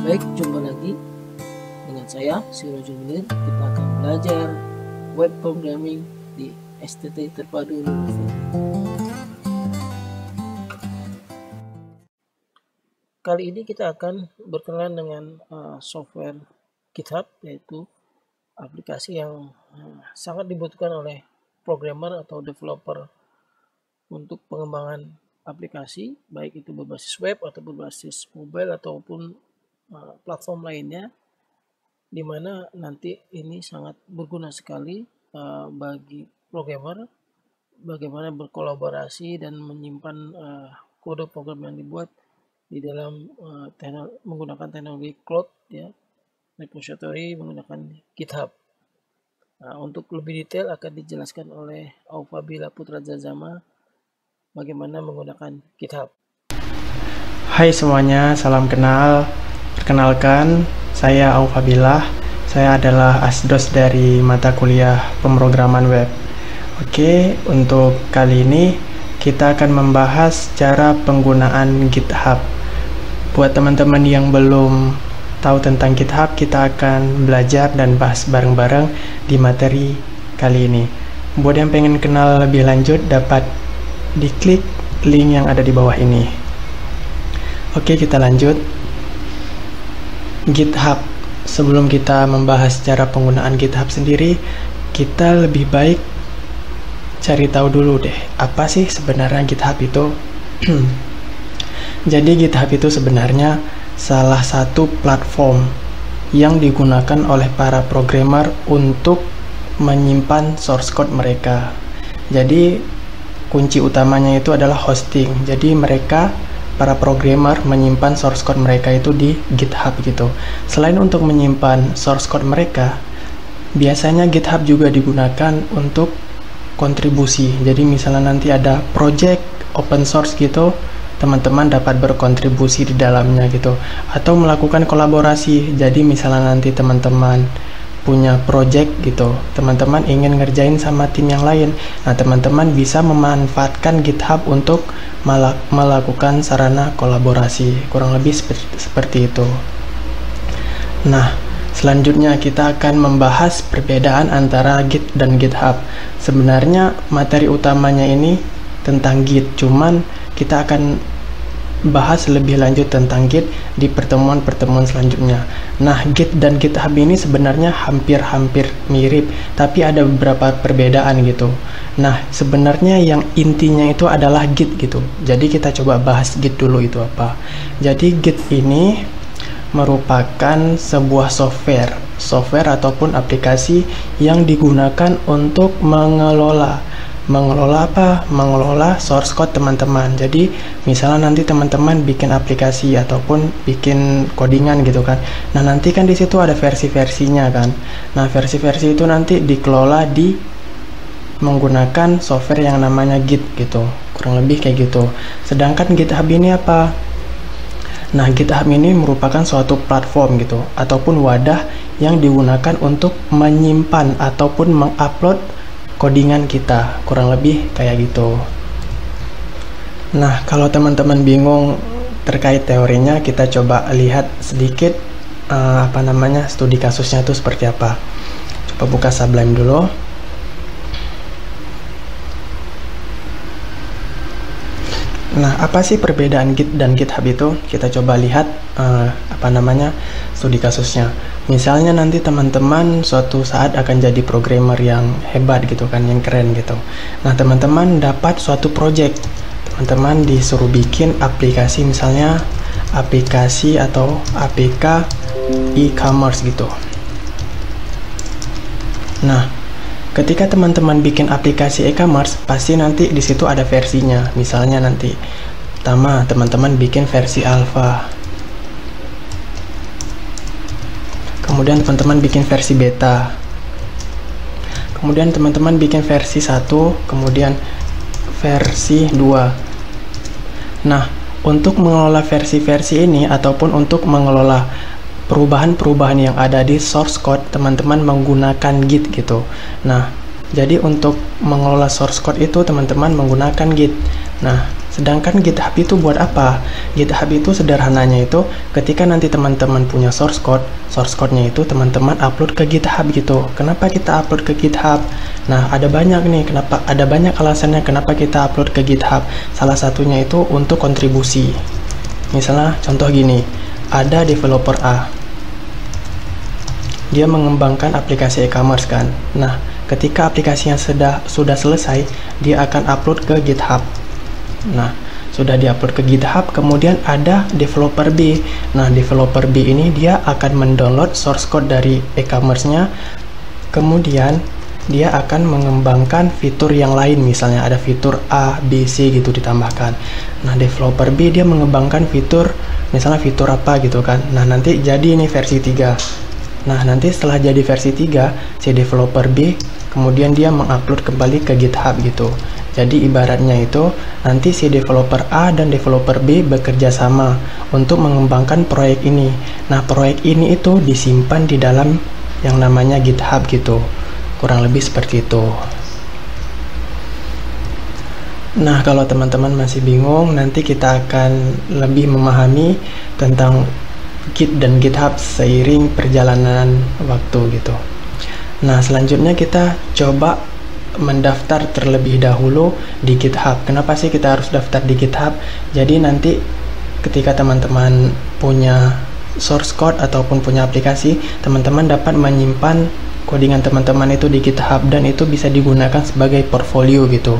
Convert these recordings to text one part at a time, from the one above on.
Baik, jumpa lagi dengan saya, Sirojul Munir. Kita akan belajar web programming di STT Terpadu Lenovo. Kali ini kita akan berkenalan dengan software GitHub, yaitu aplikasi yang sangat dibutuhkan oleh programmer atau developer untuk pengembangan aplikasi, baik itu berbasis web atau berbasis mobile ataupun platform lainnya, di mana nanti ini sangat berguna sekali bagi programmer bagaimana berkolaborasi dan menyimpan kode program yang dibuat di dalam menggunakan teknologi cloud, ya, repository menggunakan GitHub. Untuk lebih detail akan dijelaskan oleh Aufabila Putra Zazama bagaimana menggunakan GitHub. Hai semuanya, salam kenal. Perkenalkan, saya Aufabila. Saya adalah asdos dari mata kuliah pemrograman web. Oke, untuk kali ini kita akan membahas cara penggunaan GitHub. Buat teman-teman yang belum tahu tentang GitHub, kita akan belajar dan bahas bareng-bareng di materi kali ini. Buat yang pengen kenal lebih lanjut, dapat diklik link yang ada di bawah ini. Oke, kita lanjut. GitHub. Sebelum kita membahas cara penggunaan GitHub sendiri, kita lebih baik cari tahu dulu deh, apa sih sebenarnya GitHub itu? Jadi GitHub itu sebenarnya salah satu platform yang digunakan oleh para programmer untuk menyimpan source code mereka. Jadi kunci utamanya itu adalah hosting. Jadi mereka, para programmer, menyimpan source code mereka itu di GitHub gitu. Selain untuk menyimpan source code mereka, biasanya GitHub juga digunakan untuk kontribusi. Jadi misalnya nanti ada project open source gitu, teman-teman dapat berkontribusi di dalamnya gitu, atau melakukan kolaborasi. Jadi misalnya nanti teman-teman punya project gitu, teman-teman ingin ngerjain sama tim yang lain, nah teman-teman bisa memanfaatkan GitHub untuk melakukan sarana kolaborasi, kurang lebih seperti itu. Nah, selanjutnya kita akan membahas perbedaan antara Git dan GitHub. Sebenarnya materi utamanya ini tentang Git, cuman kita akan bahas lebih lanjut tentang Git di pertemuan-pertemuan selanjutnya. Nah, Git dan GitHub ini sebenarnya hampir-hampir mirip, tapi ada beberapa perbedaan gitu. Nah, sebenarnya yang intinya itu adalah Git gitu. Jadi kita coba bahas Git dulu itu apa. Jadi Git ini merupakan sebuah software ataupun aplikasi yang digunakan untuk mengelola apa? Mengelola source code teman-teman. Jadi misalnya nanti teman-teman bikin aplikasi ataupun bikin codingan gitu kan. Nah, nanti kan di situ ada versi-versinya kan. Nah, versi-versi itu nanti dikelola menggunakan software yang namanya Git gitu. Kurang lebih kayak gitu. Sedangkan GitHub ini apa? Nah, GitHub ini merupakan suatu platform gitu ataupun wadah yang digunakan untuk menyimpan ataupun mengupload codingan kita, kurang lebih kayak gitu. Nah, kalau teman-teman bingung terkait teorinya, kita coba lihat sedikit studi kasusnya itu seperti apa. Coba buka Sublime dulu. Nah, apa sih perbedaan Git dan GitHub itu? Kita coba lihat studi kasusnya. Misalnya nanti teman-teman suatu saat akan jadi programmer yang hebat gitu kan, yang keren gitu. Nah, teman-teman dapat suatu project. Teman-teman disuruh bikin aplikasi, misalnya aplikasi atau APK e-commerce gitu. Nah, ketika teman-teman bikin aplikasi e-commerce, pasti nanti di situ ada versinya. Misalnya nanti pertama teman-teman bikin versi alpha, kemudian teman-teman bikin versi beta, kemudian teman-teman bikin versi 1, kemudian versi 2. Nah, untuk mengelola versi-versi ini ataupun untuk mengelola perubahan-perubahan yang ada di source code, teman-teman menggunakan Git gitu. Nah, jadi untuk mengelola source code itu teman-teman menggunakan Git. Nah, Sedangkan GitHub itu buat apa? GitHub itu sederhananya itu ketika nanti teman-teman punya source code-nya itu teman-teman upload ke GitHub gitu. Kenapa kita upload ke GitHub? Nah, ada banyak alasannya kenapa kita upload ke GitHub. Salah satunya itu untuk kontribusi. Misalnya contoh gini, ada developer A. Dia mengembangkan aplikasi e-commerce kan. Nah, ketika aplikasinya sudah selesai, dia akan upload ke GitHub. Nah, sudah diupload ke GitHub, kemudian ada developer B. Nah, developer B ini dia akan mendownload source code dari e-commerce-nya, kemudian dia akan mengembangkan fitur yang lain, misalnya ada fitur A, B, C gitu ditambahkan. Nah, developer B dia mengembangkan fitur, misalnya fitur apa gitu kan. Nah, nanti jadi ini versi 3. Nah, nanti setelah jadi versi 3, si developer B kemudian dia mengupload kembali ke GitHub gitu. Jadi ibaratnya itu nanti si developer A dan developer B bekerja sama untuk mengembangkan proyek ini. Nah, proyek ini itu disimpan di dalam yang namanya GitHub gitu. Kurang lebih seperti itu. Nah, kalau teman-teman masih bingung, nanti kita akan lebih memahami tentang Git dan GitHub seiring perjalanan waktu gitu. Nah, selanjutnya kita coba mendaftar terlebih dahulu di GitHub. Kenapa sih kita harus daftar di GitHub? Jadi nanti ketika teman-teman punya source code ataupun punya aplikasi, teman-teman dapat menyimpan codingan teman-teman itu di GitHub dan itu bisa digunakan sebagai portfolio gitu.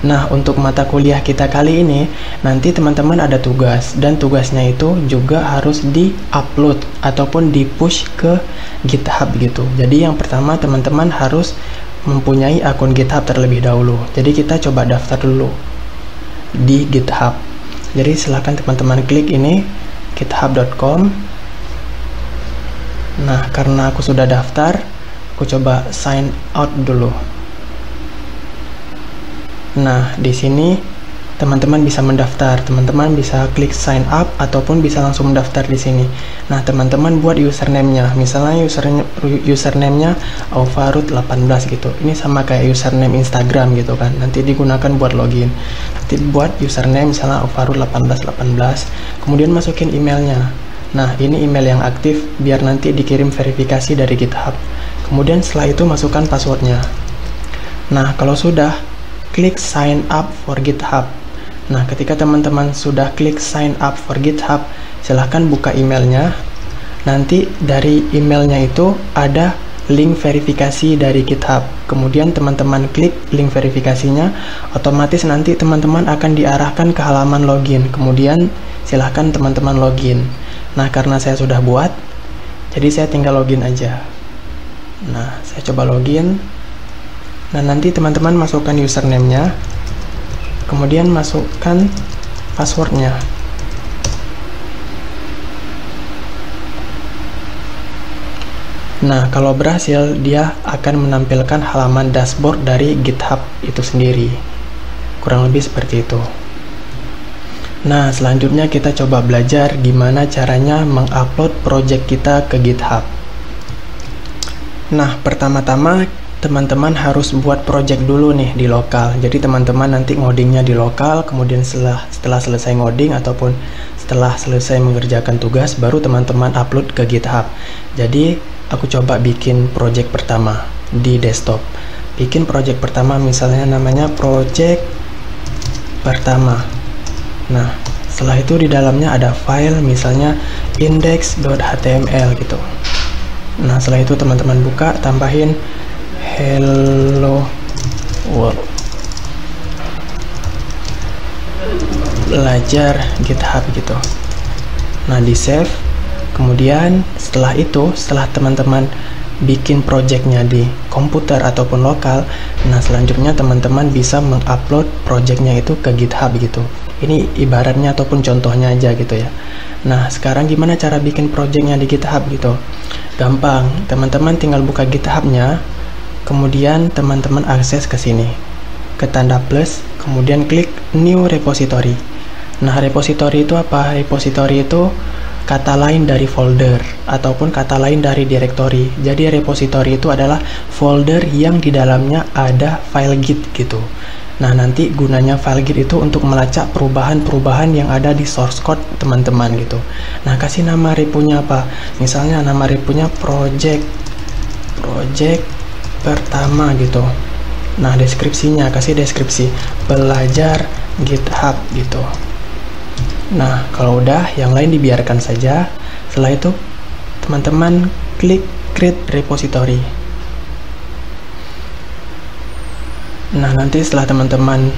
Nah, untuk mata kuliah kita kali ini nanti teman-teman ada tugas dan tugasnya itu juga harus di-upload ataupun di-push ke GitHub gitu. Jadi yang pertama teman-teman harus mempunyai akun GitHub terlebih dahulu. Jadi kita coba daftar dulu di GitHub. Jadi silakan teman-teman klik ini github.com. Nah, karena aku sudah daftar, aku coba sign out dulu. Nah, di sini teman-teman bisa mendaftar. Teman-teman bisa klik sign up ataupun bisa langsung mendaftar di sini. Nah, teman-teman buat username-nya. Misalnya username-nya aufarud18 gitu. Ini sama kayak username Instagram gitu kan. Nanti digunakan buat login. Nanti buat username misalnya aufarud1818. Kemudian masukin emailnya. Nah, ini email yang aktif biar nanti dikirim verifikasi dari GitHub. Kemudian setelah itu masukkan passwordnya. Nah, kalau sudah, klik sign up for GitHub. Nah, ketika teman-teman sudah klik sign up for GitHub, silahkan buka emailnya. Nanti dari emailnya itu ada link verifikasi dari GitHub. Kemudian teman-teman klik link verifikasinya, otomatis nanti teman-teman akan diarahkan ke halaman login. Kemudian silahkan teman-teman login. Nah, karena saya sudah buat, jadi saya tinggal login aja. Nah, saya coba login. Nah, nanti teman-teman masukkan username-nya, kemudian masukkan passwordnya. Nah, kalau berhasil, dia akan menampilkan halaman dashboard dari GitHub itu sendiri. Kurang lebih seperti itu. Nah, selanjutnya kita coba belajar gimana caranya mengupload project kita ke GitHub. Nah, pertama-tama teman-teman harus buat project dulu nih di lokal. Jadi teman-teman nanti ngodingnya di lokal, kemudian setelah selesai ngoding ataupun setelah selesai mengerjakan tugas, baru teman-teman upload ke GitHub. Jadi aku coba bikin project pertama di desktop. Bikin project pertama misalnya namanya project pertama. Nah, setelah itu di dalamnya ada file misalnya index.html gitu. Nah, setelah itu teman-teman buka, tambahin hello world, belajar GitHub gitu. Nah, di save. Kemudian setelah itu, setelah teman-teman bikin projectnya di komputer ataupun lokal, nah selanjutnya teman-teman bisa mengupload projectnya itu ke GitHub gitu. Ini ibaratnya ataupun contohnya aja gitu ya. Nah, sekarang gimana cara bikin projectnya di GitHub gitu? Gampang, teman-teman tinggal buka GitHub-nya, kemudian teman-teman akses ke sini, ke tanda plus, kemudian klik new repository. Nah, repository itu apa? Repository itu kata lain dari folder ataupun kata lain dari directory. Jadi repository itu adalah folder yang di dalamnya ada file Git gitu. Nah, nanti gunanya file git itu untuk melacak perubahan-perubahan yang ada di source code teman-teman gitu. Nah, kasih nama reponya apa? Misalnya nama reponya project pertama gitu. Nah, deskripsinya kasih deskripsi belajar GitHub gitu. Nah, kalau udah, yang lain dibiarkan saja. Setelah itu, teman-teman klik create repository. Nah, nanti setelah teman-teman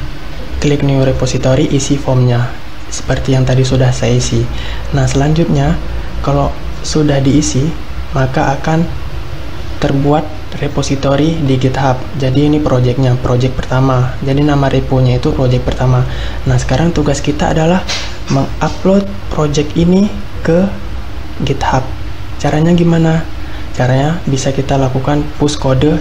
klik new repository, isi formnya seperti yang tadi sudah saya isi. Nah, selanjutnya kalau sudah diisi, maka akan terbuat repository di GitHub. Jadi ini projectnya, project pertama. Jadi nama reponya itu project pertama. Nah, sekarang tugas kita adalah mengupload project ini ke GitHub. Caranya gimana? Caranya bisa kita lakukan push kode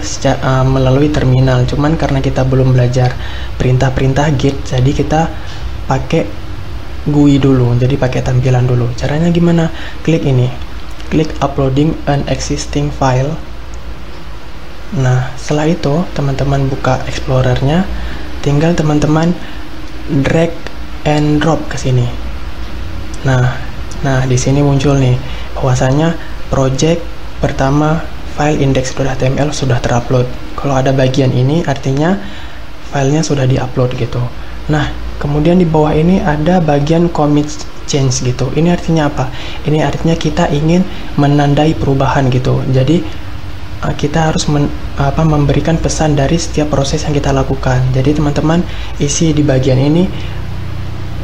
melalui terminal. Cuman karena kita belum belajar perintah-perintah Git, jadi kita pakai GUI dulu. Jadi pakai tampilan dulu. Caranya gimana? Klik ini. Klik uploading an existing file. Nah, setelah itu teman-teman buka Explorer-nya, tinggal teman-teman drag and drop ke sini. Nah, di sini muncul nih bahwasanya project pertama file index.html sudah terupload. Kalau ada bagian ini artinya filenya sudah diupload gitu. Nah, kemudian di bawah ini ada bagian commit change gitu. Ini artinya apa? Ini artinya kita ingin menandai perubahan gitu. Jadi kita harus memberikan pesan dari setiap proses yang kita lakukan. Jadi teman-teman isi di bagian ini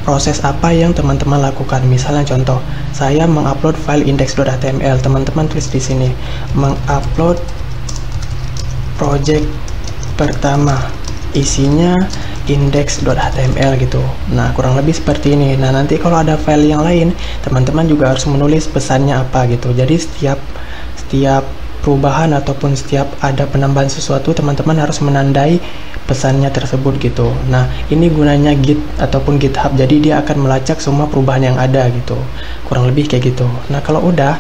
proses apa yang teman-teman lakukan. Misalnya contoh, saya mengupload file index.html. Teman-teman tulis di sini mengupload project pertama, isinya index.html gitu. Nah, kurang lebih seperti ini. Nah, nanti kalau ada file yang lain, teman-teman juga harus menulis pesannya apa gitu. Jadi setiap perubahan ataupun setiap ada penambahan sesuatu, teman-teman harus menandai pesannya tersebut gitu. Nah, ini gunanya Git ataupun GitHub. Jadi dia akan melacak semua perubahan yang ada gitu. Kurang lebih kayak gitu. Nah, kalau udah,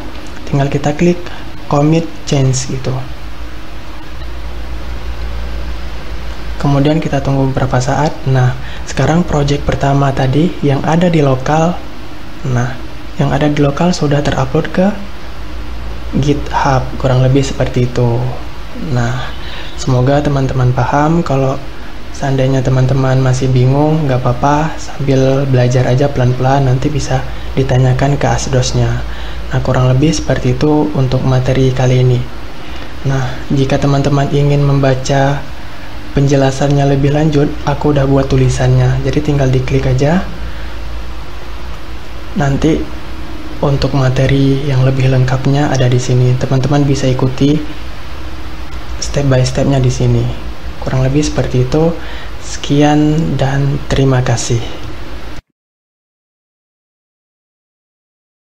tinggal kita klik commit change gitu. Kemudian kita tunggu beberapa saat. Nah, sekarang project pertama tadi yang ada di lokal, yang ada di lokal sudah terupload ke GitHub, kurang lebih seperti itu. Nah, semoga teman-teman paham. Kalau seandainya teman-teman masih bingung, nggak apa-apa, sambil belajar aja pelan-pelan, nanti bisa ditanyakan ke asdosnya. Nah, kurang lebih seperti itu untuk materi kali ini. Nah, jika teman-teman ingin membaca penjelasannya lebih lanjut, aku udah buat tulisannya, jadi tinggal diklik aja. Nanti untuk materi yang lebih lengkapnya ada di sini. Teman-teman bisa ikuti step by stepnya di sini. Kurang lebih seperti itu. Sekian dan terima kasih.